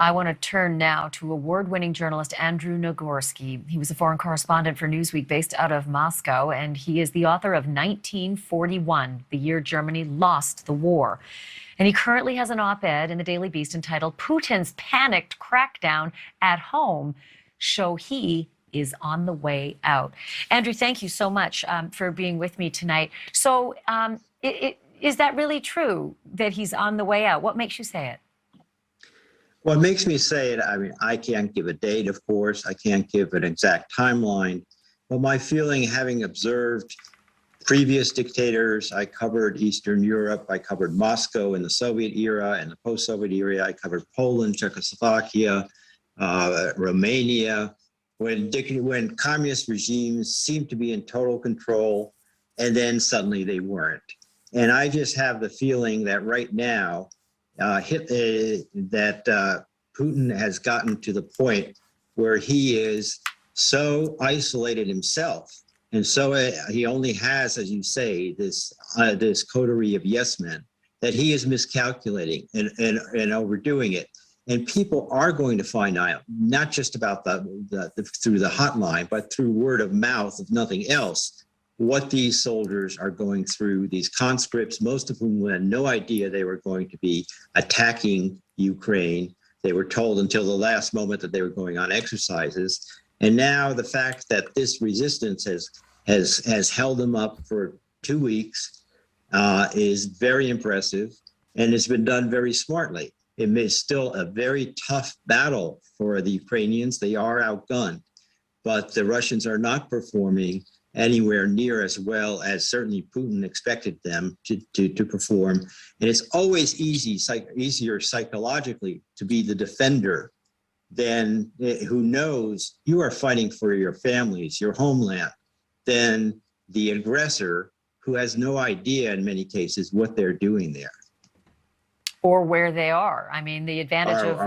I want to turn now to award-winning journalist Andrew Nagorski. He was a foreign correspondent for Newsweek based out of Moscow, and he is the author of 1941, the year Germany lost the war. And he currently has an op-ed in the Daily Beast entitled "Putin's Panicked Crackdown at Home Show He is on the Way Out." Andrew, thank you so much for being with me tonight. So is that really true that he's on the way out? What makes you say it? What makes me say it, I mean, I can't give a date, of course. I can't give an exact timeline. But my feeling, having observed previous dictators, I covered Eastern Europe, I covered Moscow in the Soviet era and the post-Soviet era, I covered Poland, Czechoslovakia, Romania, when communist regimes seemed to be in total control, and then suddenly they weren't. And I just have the feeling that right now, Putin has gotten to the point where he is so isolated himself, and so he only has, as you say, this coterie of yes men, that he is miscalculating and overdoing it. And people are going to find out, not just about through the hotline, but through word of mouth, if nothing else, what these soldiers are going through, these conscripts, most of whom had no idea they were going to be attacking Ukraine. They were told until the last moment that they were going on exercises. And now the fact that this resistance has held them up for 2 weeks is very impressive, and it's been done very smartly. It is still a very tough battle for the Ukrainians. They are outgunned, but the Russians are not performing anywhere near as well as certainly Putin expected them to perform. And it's always easier psychologically to be the defender than who knows you are fighting for your families, your homeland, than the aggressor who has no idea in many cases what they're doing there. Or where they are. I mean, the advantage of,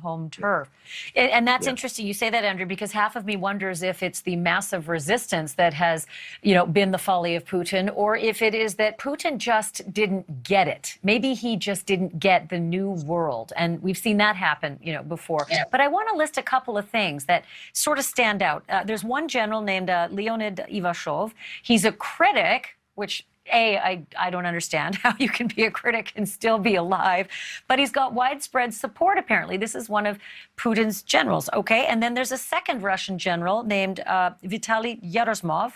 home turf. And that's interesting. You say that, Andrew, because half of me wonders if it's the massive resistance that has, been the folly of Putin, or if it is that Putin just didn't get it. Maybe he just didn't get the new world. And we've seen that happen, before. Yeah. But I want to list a couple of things that sort of stand out. There's one general named Leonid Ivashov. He's a critic, which I don't understand how you can be a critic and still be alive, but he's got widespread support, apparently. This is one of Putin's generals, okay? And then there's a second Russian general named Vitaly Yerosmov,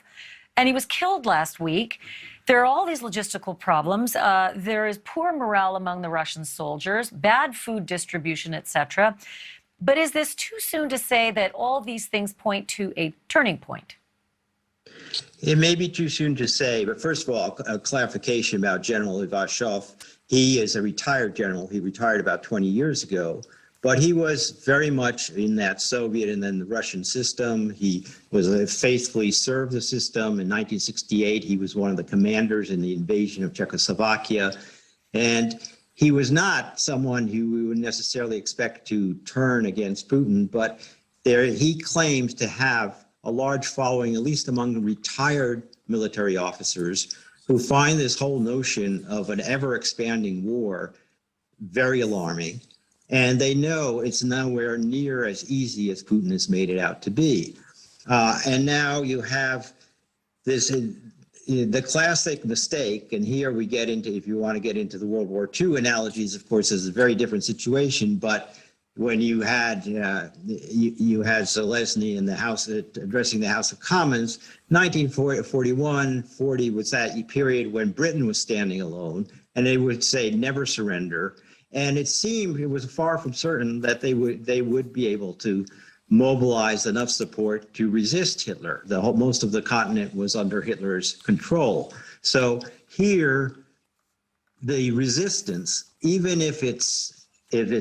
and he was killed last week. There are all these logistical problems. There is poor morale among the Russian soldiers, bad food distribution, etc. But is this too soon to say that all these things point to a turning point? It may be too soon to say, but first of all, a clarification about General Ivashov. He is a retired general. He retired about 20 years ago, but he was very much in that Soviet and then the Russian system. He was faithfully served the system. In 1968, he was one of the commanders in the invasion of Czechoslovakia. And he was not someone who we would necessarily expect to turn against Putin, but he claims to have a large following, at least among retired military officers, who find this whole notion of an ever-expanding war very alarming. And they know it's nowhere near as easy as Putin has made it out to be. And now you have this, the classic mistake, and here we get into, if you want to get into the World War II analogies, of course, it's a very different situation, but when you had Zelensky in the House addressing the House of Commons, 1941, 40 was that period when Britain was standing alone, and they would say never surrender. And it was far from certain that they would be able to mobilize enough support to resist Hitler. Most of the continent was under Hitler's control. So here, the resistance, even if it's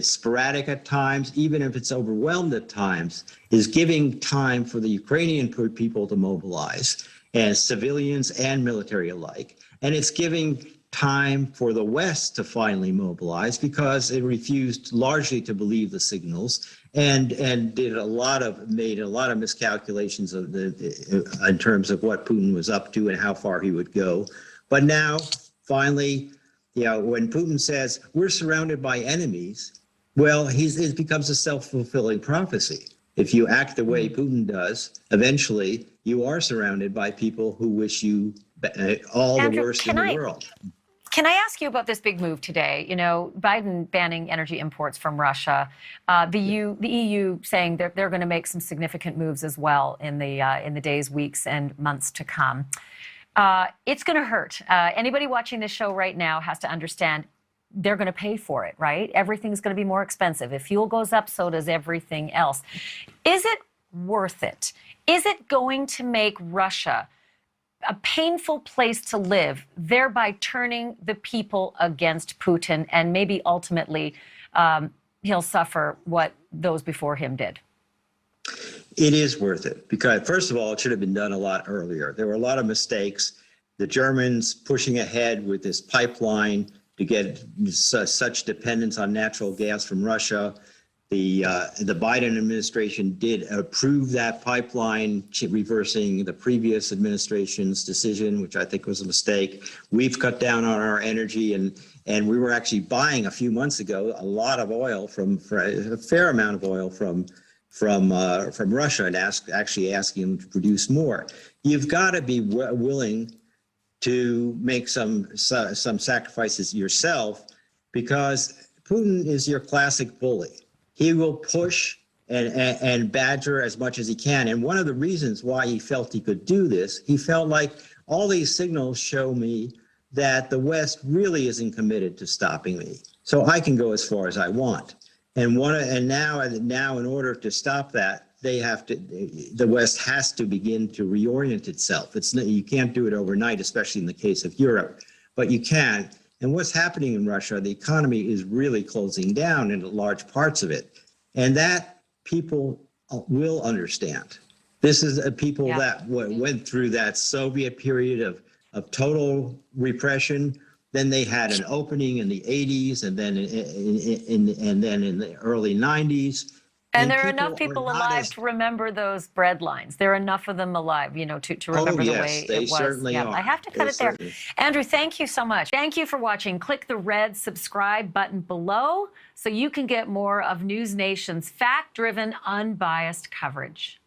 sporadic at times, even if it's overwhelmed at times, is giving time for the Ukrainian people to mobilize, and civilians and military alike. And it's giving time for the West to finally mobilize because it refused largely to believe the signals and made a lot of miscalculations in terms of what Putin was up to and how far he would go. But now, finally, when Putin says we're surrounded by enemies, Well, it becomes a self-fulfilling prophecy. If you act the way Putin does, eventually you are surrounded by people who wish you all the worst in the world. Can I ask you about this big move today? You know, Biden banning energy imports from Russia, the EU saying that they're going to make some significant moves as well in the days, weeks, and months to come. It's going to hurt. Anybody watching this show right now has to understand they're going to pay for it, right? Everything's going to be more expensive. If fuel goes up, so does everything else. Is it worth it? Is it going to make Russia a painful place to live, thereby turning the people against Putin, and maybe ultimately he'll suffer what those before him did? It is worth it because, first of all, it should have been done a lot earlier. There were a lot of mistakes. The Germans pushing ahead with this pipeline to get such dependence on natural gas from Russia. The Biden administration did approve that pipeline, reversing the previous administration's decision, which I think was a mistake. We've cut down on our energy, and we were actually buying a few months ago a lot of oil a fair amount of oil from Russia, and actually asking them to produce more. You've got to be willing to make some sacrifices yourself, because Putin is your classic bully. He will push and badger as much as he can. And one of the reasons why he felt he could do this, he felt like all these signals show me that the West really isn't committed to stopping me. So I can go as far as I want. And now in order to stop that, the West has to begin to reorient itself. You can't do it overnight, especially in the case of Europe, but you can. And what's happening in Russia, the economy is really closing down in large parts of it. And that people will understand. This is a people that went through that Soviet period of total repression. Then they had an opening in the 80s, and then in the early 90s. And there are enough people alive to remember those bread lines. There are enough of them alive, to remember the way it was. Certainly are. I have to cut it there. Andrew, thank you so much. Thank you for watching. Click the red subscribe button below so you can get more of NewsNation's fact-driven, unbiased coverage.